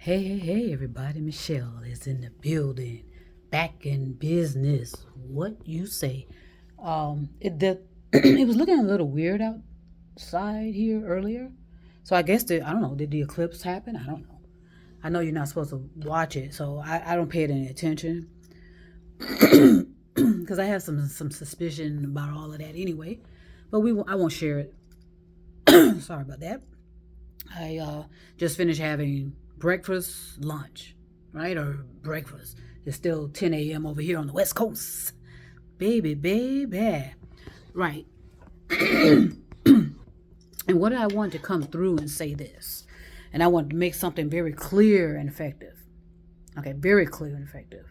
Hey, everybody. Michelle is in the building, back in business. What you say? It was looking a little weird outside here earlier. So I guess I don't know, did the eclipse happen? I don't know. I know you're not supposed to watch it, so I don't pay it any attention because I have some suspicion about all of that anyway. But I won't share it. Sorry about that. I just finished having breakfast, lunch, right? Or breakfast. It's still 10 a.m. over here on the West Coast. Baby. Right. And what I wanted to come through and say this, and I wanted to make something very clear and effective. Okay, very clear and effective.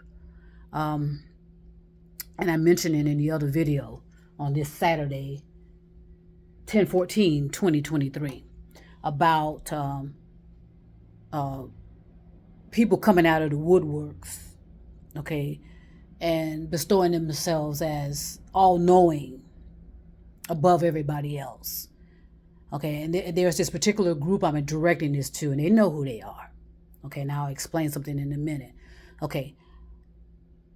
And I mentioned it in the other video on this Saturday, 10/14/2023, about people coming out of the woodworks, okay, and bestowing themselves as all knowing above everybody else. Okay, and there's this particular group I'm directing this to, and they know who they are. Okay, now I'll explain something in a minute. Okay,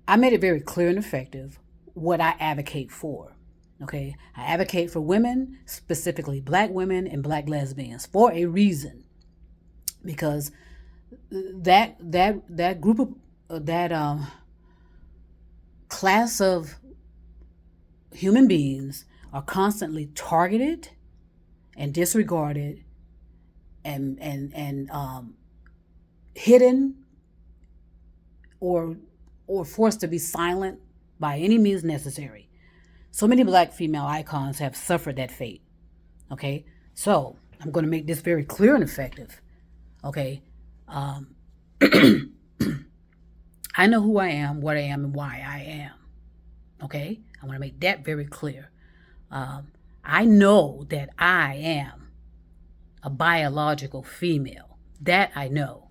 I made it very clear and effective what I advocate for. Okay, I advocate for women, specifically black women and black lesbians, for a reason, because that group of that class of human beings are constantly targeted and disregarded and hidden or forced to be silent by any means necessary. So many black female icons have suffered that fate. Okay, so I'm going to make this very clear and effective. Okay, I know who I am, what I am, and why I am. Okay, I want to make that very clear. I know that I am a biological female. That I know.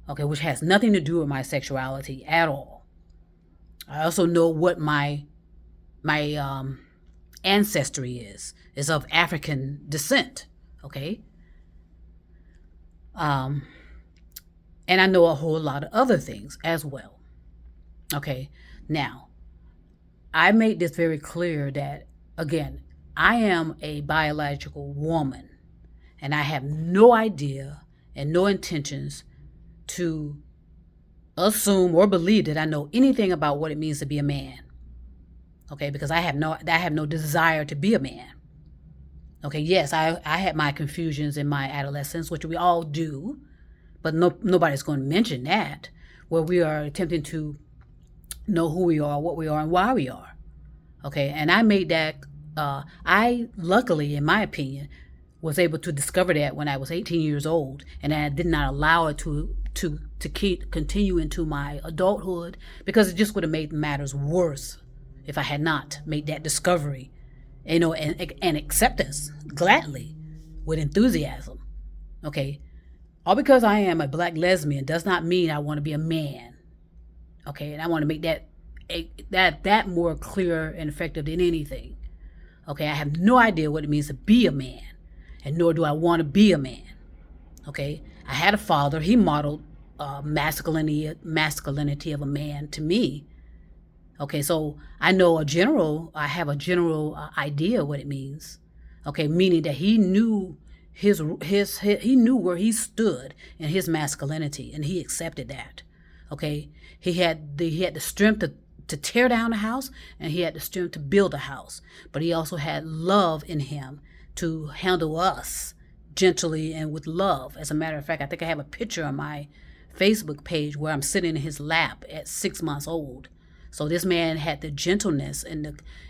Okay, which has nothing to do with my sexuality at all. I also know what my ancestry is of African descent. Okay. And I know a whole lot of other things as well. Okay. Now, I made this very clear that, again, I am a biological woman, and I have no idea and no intentions to assume or believe that I know anything about what it means to be a man. Okay, because I have no desire to be a man. Okay, yes, I had my confusions in my adolescence, which we all do, but nobody's going to mention that, where we are attempting to know who we are, what we are, and why we are. Okay, and I made that, I luckily, in my opinion, was able to discover that when I was 18 years old, and I did not allow it to continue into my adulthood, because it just would have made matters worse if I had not made that discovery, and acceptance gladly, with enthusiasm. Okay, all because I am a black lesbian does not mean I want to be a man. Okay, and I want to make that more clear and effective than anything. Okay, I have no idea what it means to be a man, and nor do I want to be a man. Okay, I had a father. He modeled masculinity of a man to me. Okay, so I have a general idea what it means. Okay, meaning that he knew he knew where he stood in his masculinity, and he accepted that. Okay, he had the strength to tear down a house, and he had the strength to build a house, but he also had love in him to handle us gently and with love. As a matter of fact, I think I have a picture on my Facebook page where I'm sitting in his lap at 6 months old. So this man had the gentleness and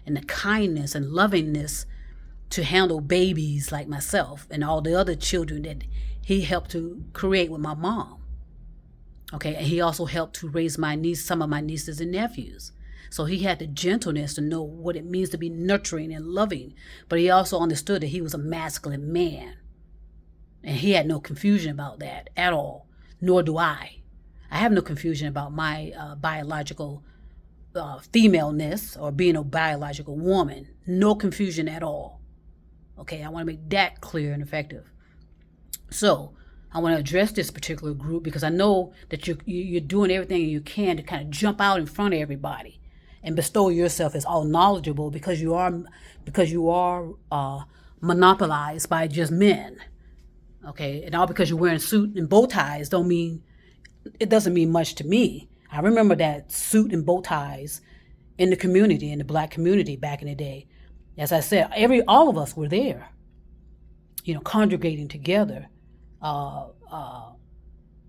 the kindness and lovingness to handle babies like myself and all the other children that he helped to create with my mom. Okay, and he also helped to raise some of my nieces and nephews. So he had the gentleness to know what it means to be nurturing and loving, but he also understood that he was a masculine man. And he had no confusion about that at all, nor do I. I have no confusion about my biological femaleness or being a biological woman. No confusion at all. Okay, I want to make that clear and effective. So I want to address this particular group because I know that you're doing everything you can to kind of jump out in front of everybody and bestow yourself as all knowledgeable because you are monopolized by just men. Okay, and all because you're wearing suit and bow ties doesn't mean much to me. I remember that suit and bow ties in the community, in the black community back in the day. As I said, all of us were there, congregating together,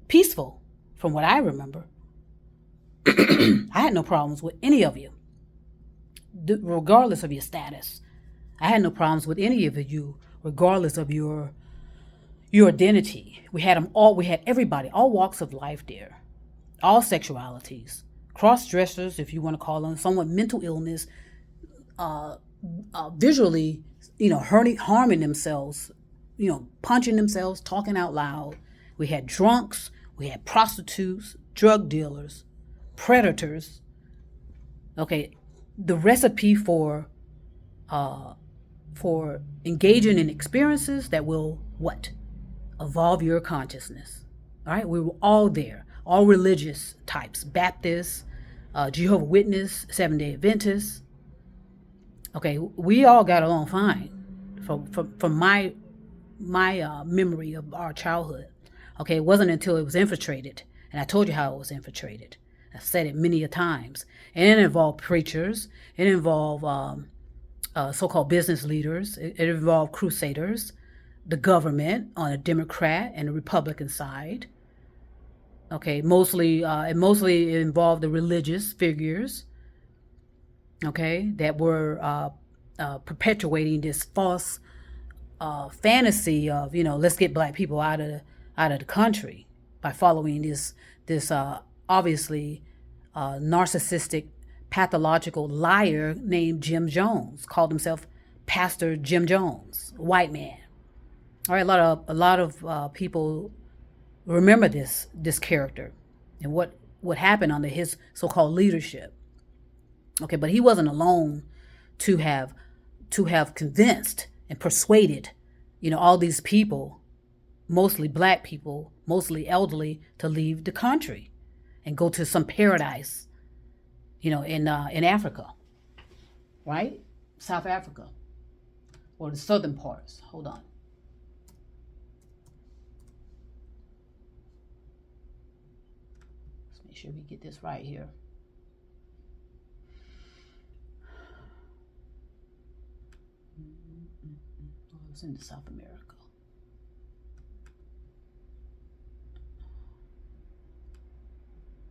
peaceful, from what I remember. I had no problems with any of you, regardless of your status. I had no problems with any of you, regardless of your identity. We had them all. We had everybody, all walks of life there, all sexualities, cross-dressers, if you want to call them, some with mental illness, visually, harming themselves, punching themselves, talking out loud. We had drunks, we had prostitutes, drug dealers, predators. Okay, the recipe for engaging in experiences that will what? Evolve your consciousness. All right, we were all there, all religious types, Baptists, Jehovah's Witness, Seventh-day Adventists. Okay, we all got along fine from my memory of our childhood. Okay, it wasn't until it was infiltrated, and I told you how it was infiltrated. I said it many a times. And it involved preachers. It involved so-called business leaders. It involved crusaders, the government on a Democrat and a Republican side. Okay, mostly it involved the religious figures. Okay, that were perpetuating this false fantasy of let's get black people out of the country by following this obviously narcissistic, pathological liar named Jim Jones, called himself Pastor Jim Jones, white man. All right, a lot of people remember this character and what happened under his so-called leadership. Okay, but he wasn't alone to have convinced and persuaded, all these people, mostly black people, mostly elderly, to leave the country and go to some paradise, in Africa, right? South Africa, or the southern parts. Hold on. Let's make sure we get this right here. It was in South America.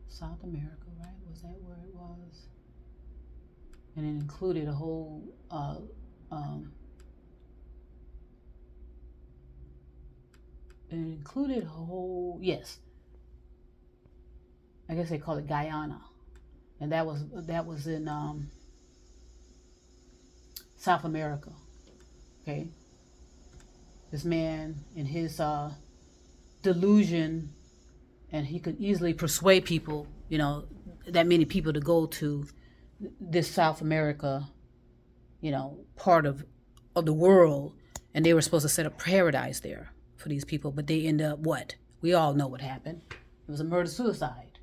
South America, right? Was that where it was? And it included a whole yes. I guess they call it Guyana. And that was in South America. Okay. This man in his delusion, and he could easily persuade people, that many people to go to this South America, part of the world, and they were supposed to set up paradise there for these people, but they end up what? We all know what happened. It was a murder-suicide.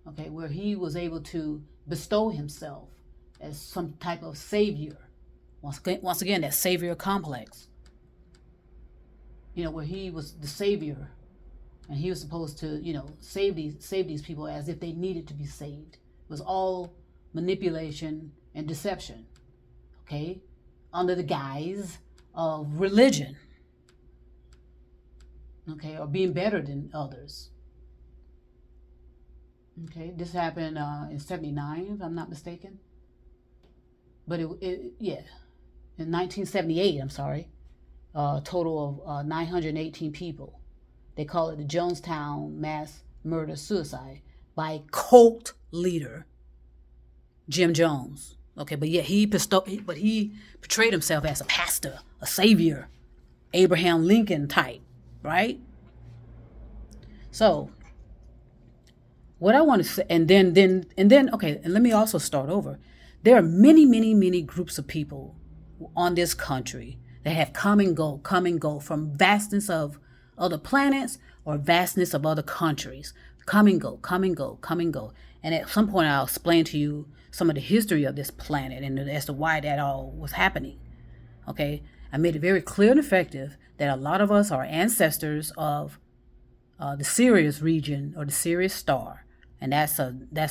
Okay, where he was able to bestow himself as some type of savior. Once again, that savior complex. Where he was the savior, and he was supposed to, save these people as if they needed to be saved. It was all manipulation and deception. Okay, under the guise of religion. Okay, or being better than others. Okay, this happened in 79, if I'm not mistaken. But in 1978, I'm sorry, a total of 918 people. They call it the Jonestown mass murder-suicide by cult leader Jim Jones. Okay, but yet he portrayed himself as a pastor, a savior, Abraham Lincoln type, right? So what I want to say, and then okay, and let me also start over. There are many groups of people on this country that have come and go from vastness of other planets or vastness of other countries. Come and go, come and go, come and go. And at some point, I'll explain to you some of the history of this planet and as to why that all was happening. Okay, I made it very clear and effective that a lot of us are ancestors of the Sirius region or the Sirius star, and that's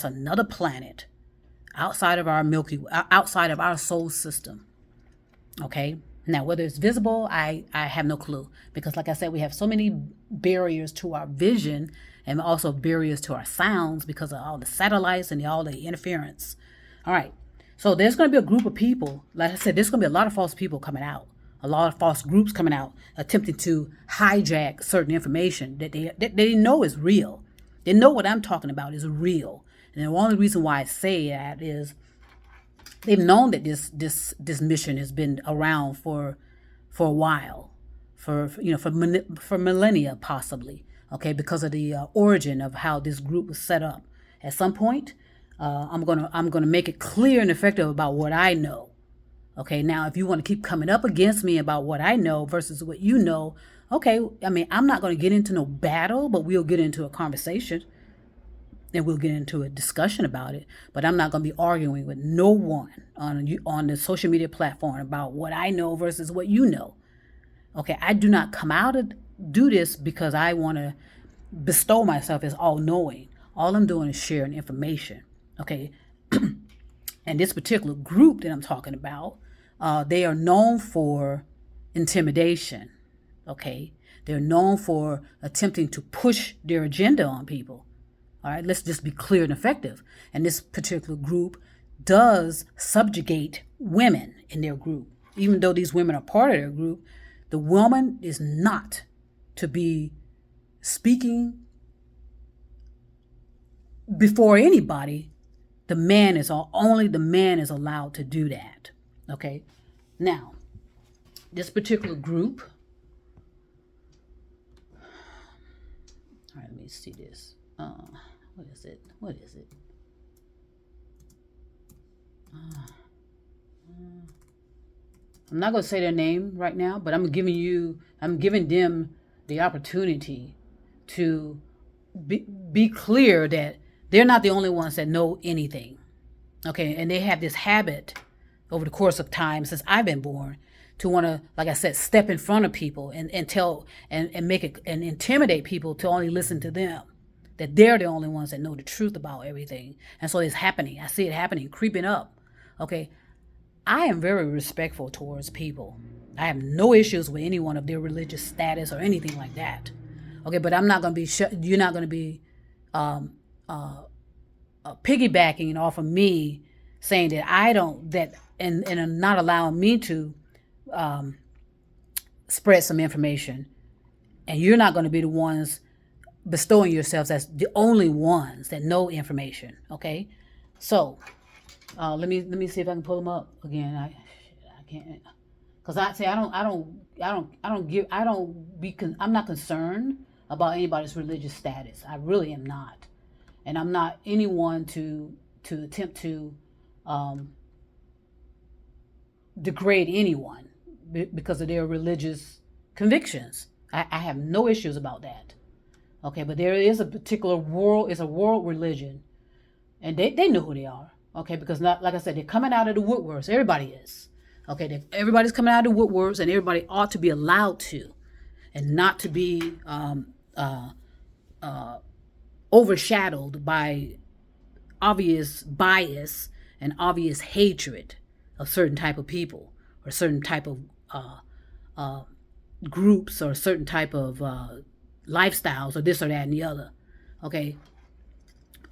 another planet outside of our outside of our solar system. Okay, now whether it's visible, I have no clue, because like I said, we have so many barriers to our vision and also barriers to our sounds because of all the satellites and all the interference. All right, so there's going to be a group of people, like I said, there's going to be a lot of false people coming out, a lot of false groups coming out, attempting to hijack certain information that they know is real. They know what I'm talking about is real. And the only reason why I say that is they've known that this mission has been around for a while, for millennia possibly. Okay, because of the origin of how this group was set up. At some point, I'm gonna make it clear and effective about what I know. Okay, now if you want to keep coming up against me about what I know versus what you know, okay, I mean, I'm not going to get into no battle, but we'll get into a conversation and we'll get into a discussion about it. But I'm not going to be arguing with no one on the social media platform about what I know versus what you know. Okay, I do not come out and do this because I want to bestow myself as all-knowing. All I'm doing is sharing information. Okay, and this particular group that I'm talking about, they are known for intimidation. Okay, they're known for attempting to push their agenda on people. All right, let's just be clear and effective. And this particular group does subjugate women in their group. Even though these women are part of their group, the woman is not to be speaking before anybody. Only the man is allowed to do that. Okay, now this particular group. All right, let me see this. What is it? I'm not going to say their name right now, but I'm giving them the opportunity to be clear that they're not the only ones that know anything. Okay, and they have this habit over the course of time since I've been born to want to, like I said, step in front of people and tell and make it and intimidate people to only listen to them. That they're the only ones that know the truth about everything. And so it's happening. I see it happening, creeping up. Okay, I am very respectful towards people. I have no issues with anyone of their religious status or anything like that. Okay, but I'm not going to be, you're not going to be piggybacking off of me saying that I don't, and not allowing me to spread some information. And you're not going to be the ones bestowing yourselves as the only ones that know information. Okay, so let me see if I can pull them up again. I can't, because I'm not concerned about anybody's religious status. I really am not, and I'm not anyone to attempt to degrade anyone because of their religious convictions. I have no issues about that. Okay, but there is a particular world, it's a world religion, and they know who they are. Okay, because not, like I said, they're coming out of the woodworks. Everybody is. Okay, everybody's coming out of the woodworks, and everybody ought to be allowed to, and not to be overshadowed by obvious bias and obvious hatred of certain type of people or certain type of groups or certain type of lifestyles or this or that and the other. Okay,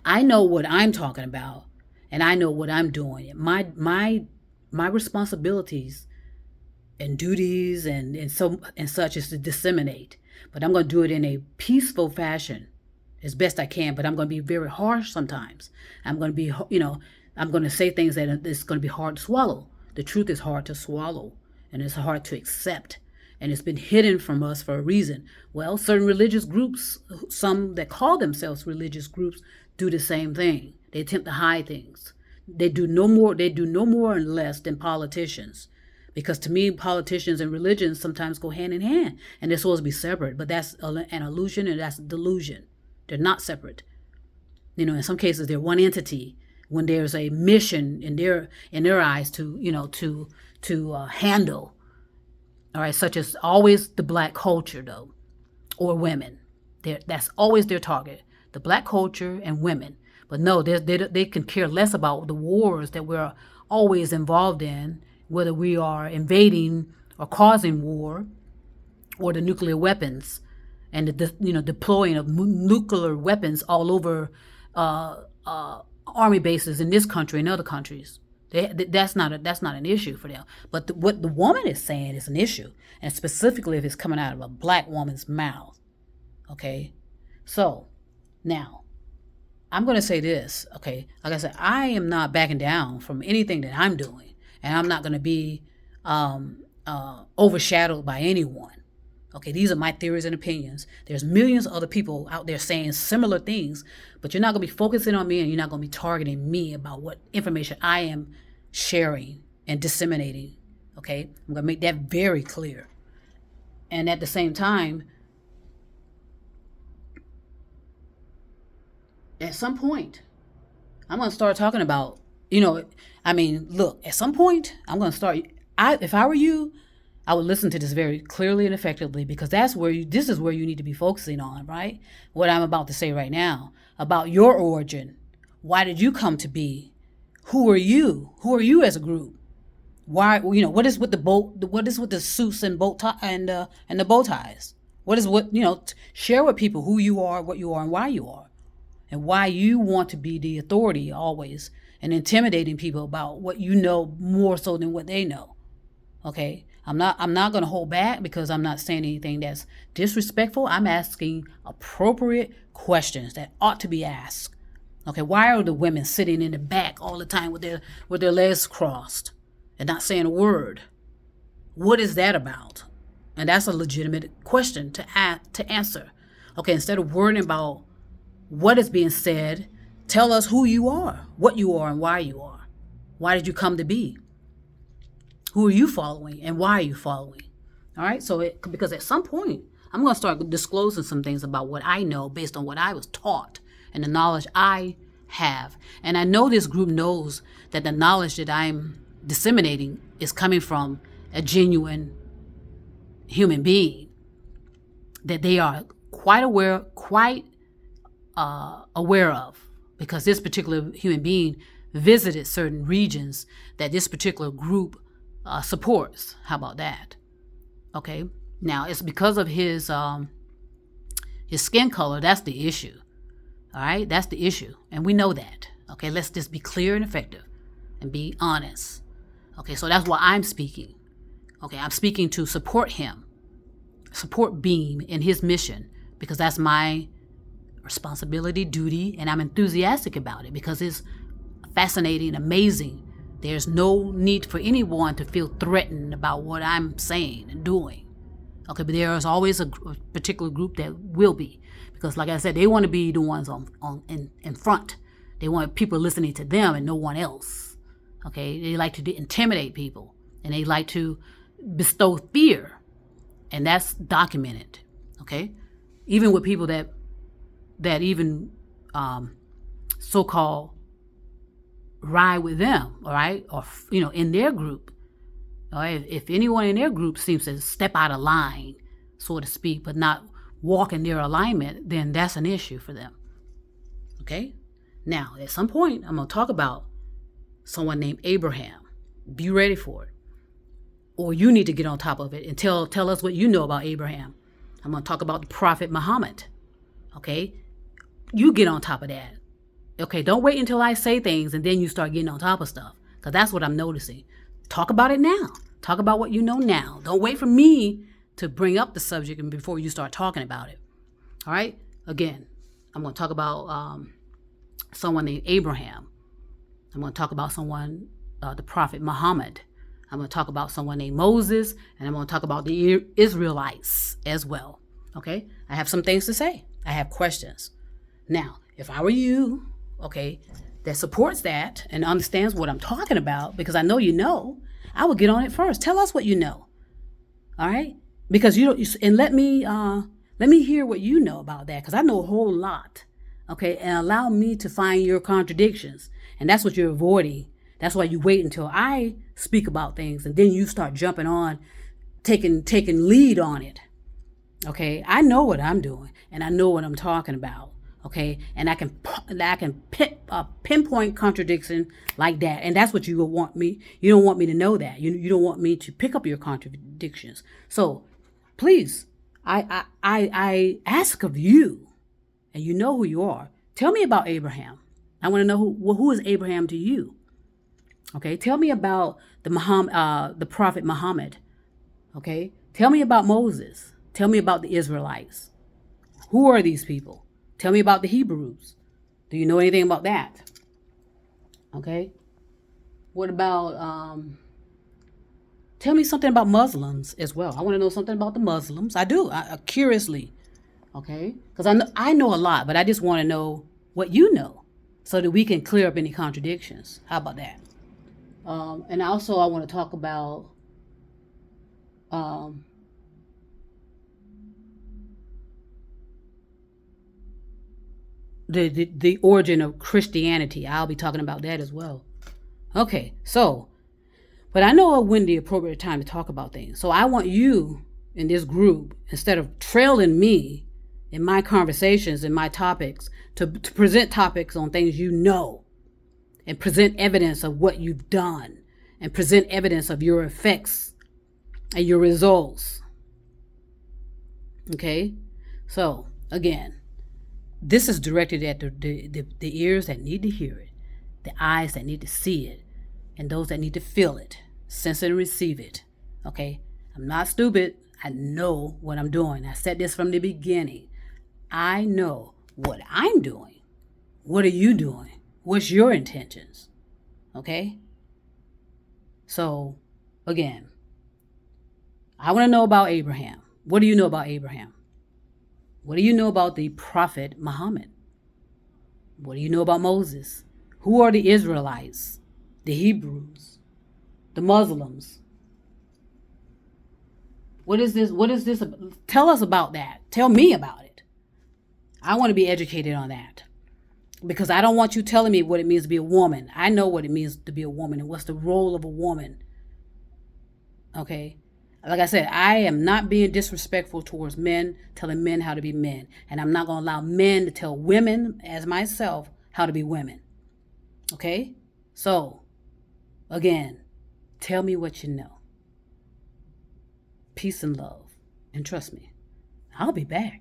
I know what I'm talking about, and I know what I'm doing. My responsibilities and duties and such is to disseminate, but I'm going to do it in a peaceful fashion as best I can. But I'm going to be very harsh sometimes. I'm going to be, I'm going to say things that it's going to be hard to swallow. The truth is hard to swallow, and it's hard to accept. And it's been hidden from us for a reason. Well, certain religious groups, some that call themselves religious groups, do the same thing. They attempt to hide things. They do no more and less than politicians. Because to me, politicians and religions sometimes go hand in hand, and they're supposed to be separate. But that's an illusion, and that's a delusion. They're not separate. In some cases, they're one entity when there's a mission in their eyes to handle. All right, such as always the black culture, though, or women. That's always their target, the black culture and women. But no, they can care less about the wars that we're always involved in, whether we are invading or causing war, or the nuclear weapons and the deploying of nuclear weapons all over army bases in this country and other countries. That's not an issue for them. But what the woman is saying is an issue, and specifically if it's coming out of a black woman's mouth. Okay, so now I'm going to say this. Okay, like I said, I am not backing down from anything that I'm doing, and I'm not going to be overshadowed by anyone. Okay, these are my theories and opinions. There's millions of other people out there saying similar things, but you're not going to be focusing on me, and you're not going to be targeting me about what information I am sharing and disseminating. Okay, I'm going to make that very clear. And at the same time, at some point, I'm going to start talking about, look, at some point, I'm going to start. If I were you, I would listen to this very clearly and effectively, because this is where you need to be focusing on, right? What I'm about to say right now about your origin. Why did you come to be? Who are you? Who are you as a group? Why, what is with the suits and and the bow ties? Share with people who you are, what you are, and why you are. And why you want to be the authority always and intimidating people about what you know more so than what they know. Okay? I'm not going to hold back, because I'm not saying anything that's disrespectful. I'm asking appropriate questions that ought to be asked. Okay, why are the women sitting in the back all the time with their legs crossed and not saying a word? What is that about? And that's a legitimate question to answer. Okay, instead of worrying about what is being said, tell us who you are, what you are, and why you are. Why did you come to be? Who are you following, and why are you following? All right, because at some point, I'm going to start disclosing some things about what I know based on what I was taught and the knowledge I have. And I know this group knows that the knowledge that I'm disseminating is coming from a genuine human being, that they are quite aware of, because this particular human being visited certain regions that this particular group supports. How about that? Okay. Now it's because of his skin color. That's the issue. All right. That's the issue, and we know that. Okay. Let's just be clear and effective, and be honest. Okay. So that's why I'm speaking. Okay. I'm speaking to support him, support Beam in his mission, because that's my responsibility, duty, and I'm enthusiastic about it because it's fascinating, amazing. There's no need for anyone to feel threatened about what I'm saying and doing. Okay, but there is always a particular group that will be, because like I said, they want to be the ones in front. They want people listening to them and no one else. Okay, they like to intimidate people, and they like to bestow fear, and that's documented. Okay, even with people that even so-called ride with them, all right, or in their group. All right, if anyone in their group seems to step out of line, so to speak, but not walk in their alignment, then that's an issue for them. Okay, now at some point I'm going to talk about someone named Abraham. Be ready for it, or you need to get on top of it and tell us what you know about Abraham. I'm going to talk about the Prophet Muhammad. Okay, you get on top of that. Okay, don't wait until I say things and then you start getting on top of stuff, because that's what I'm noticing. Talk about it now. Talk about what you know now. Don't wait for me to bring up the subject and before you start talking about it. All right? Again, I'm going to talk about someone named Abraham. I'm going to talk about someone, the Prophet Muhammad. I'm going to talk about someone named Moses, and I'm going to talk about the Israelites as well. Okay? I have some things to say. I have questions. Now, if I were you, okay, that supports that and understands what I'm talking about, because I know you know, I would get on it first. Tell us what you know. All right? Because you don't, and let me hear what you know about that, because I know a whole lot. Okay, and allow me to find your contradictions. And that's what you're avoiding. That's why you wait until I speak about things, and then you start jumping on, taking lead on it. Okay, I know what I'm doing, and I know what I'm talking about. Okay, and I can pinpoint contradiction like that, and that's what you want me. You don't want me to know that. You don't want me to pick up your contradictions. So, please, I ask of you, and you know who you are. Tell me about Abraham. I want to know who is Abraham to you. Okay, tell me about the prophet Muhammad. Okay, tell me about Moses. Tell me about the Israelites. Who are these people? Tell me about the Hebrews. Do you know anything about that? Okay. What about tell me something about Muslims as well. I want to know something about the Muslims. I do. Curiously. Okay? Because I know a lot, but I just want to know what you know so that we can clear up any contradictions. How about that? And also I want to talk about the origin of Christianity. I'll be talking about that as well. Okay, so, but I know when the appropriate time to talk about things. So I want you in this group, instead of trailing me in my conversations and my topics, to present topics on things you know, and present evidence of what you've done, and present evidence of your effects and your results. Okay? So, again, this is directed at the ears that need to hear it, the eyes that need to see it, and those that need to feel it, sense it and receive it. Okay? I'm not stupid. I know what I'm doing. I said this from the beginning. I know what I'm doing. What are you doing? What's your intentions? Okay? So, again, I want to know about Abraham. What do you know about Abraham? What do you know about the prophet Muhammad? What do you know about Moses? Who are the Israelites? The Hebrews? The Muslims? What is this? What is this? Tell us about that. Tell me about it. I want to be educated on that. Because I don't want you telling me what it means to be a woman. I know what it means to be a woman and what's the role of a woman. Okay? Like I said, I am not being disrespectful towards men, telling men how to be men. And I'm not going to allow men to tell women, as myself, how to be women. Okay? So, again, tell me what you know. Peace and love. And trust me, I'll be back.